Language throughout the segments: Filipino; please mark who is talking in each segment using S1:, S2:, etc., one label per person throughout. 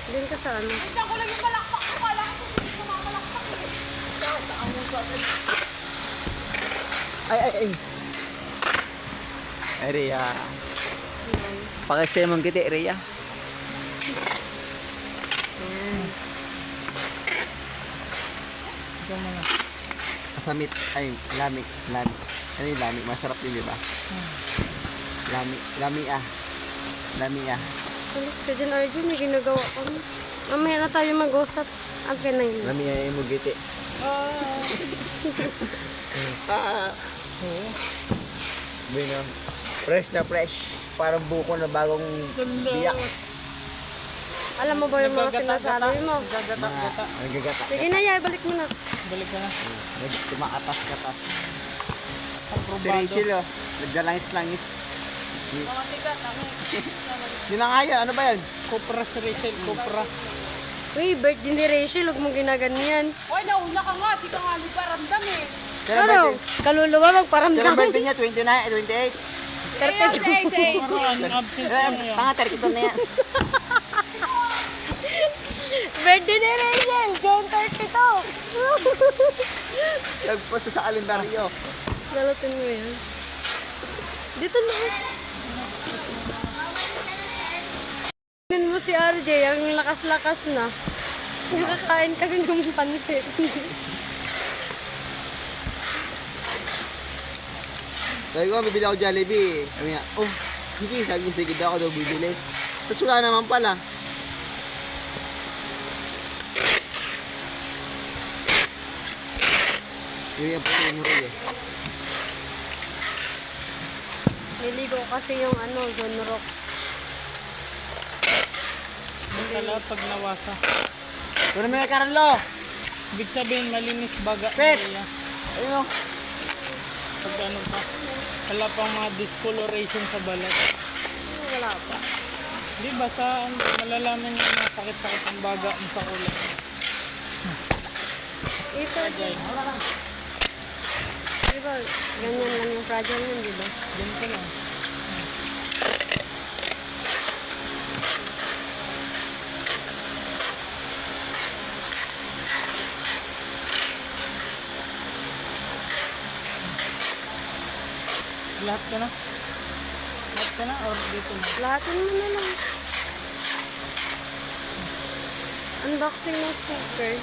S1: Diyan ka sa ano?
S2: Ito ko lang yung palakpak ko. Kala ko hindi ko makalakpak eh.
S3: Ay. Ay, Rhea. Pakisay mong kiti, Rhea. Kasamit. Ay, lami. Lami. Ano yung lami? Masarap din, di ba? Lami. Lami ah. Lami ah.
S1: Alis ka dyan, Arjun. May ginagawa ko. Mamaya na tayo mag-usap. Okay na yun.
S3: Lami ah yung mugiti. Ah. Bueno. Fresh na fresh. Parang buko na bagong biyak.
S1: Alam mo ba yung mga sinasabi mo?
S3: Mga nagagata.
S1: Sige na, Yay. Balik mo na.
S4: Balik ka na.
S3: Tumakatas-katas. Si
S4: Aprobado.
S3: Rachel oh. Naglalangis-langis.
S2: Mga tigat.
S3: Yun na nga yan. Ano ba yan?
S4: Kopra si Rachel, kopra.
S1: Uy, birthday ni Rachel. Huwag mong ginaganyan.
S2: Oy, nauna ka nga. Di ka nga nagparamdam eh.
S1: Ano? Kaluluwa
S3: Kailan
S1: magparamdam.
S3: birthday niya? 29, 28?
S2: Say.
S4: Parang absent
S3: Eh,
S4: na yan.
S3: tanga, 32 na yan.
S1: Birthday ni Rachel. June 32.
S3: Nagpost sa kalendaryo.
S1: Galutin mo yan. Dito na. Tignan mo si RJ. Ang lakas-lakas na. Nakakain kasi ng pansit.
S3: Sabi ko, bibili ako Jollibee. Sabi niya, oh, sige, sabi niya, sige daw ako daw bibili. Tapos wala naman pala. Yun yung pag-umuroy eh.
S1: Niligo kasi yung ano, Zone Rocks.
S4: Kala pag nawasa.
S3: Pero may Carlo!
S4: Ibig sabihin, malinis baga.
S3: Pet!
S4: Niya.
S3: Ayun o.
S4: Pag ano pa. Wala pang mga discoloration sa balat.
S1: Wala pa.
S4: Di ba sa malalaman niya na sakit-sakit ang baga mo sa ulo.
S1: Ito,
S4: Jay,
S1: di ba, ganyan lang yung fragile yun, di ba?
S4: dyan ka lang. Lahat ka na? Lahat ka na or dito na?
S1: Lahatin mo na lang. Unboxing ng sticker.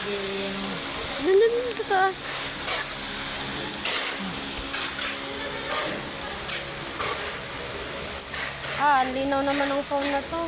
S4: Then,
S1: Dun sa taas. Ang linaw naman ng phone na to.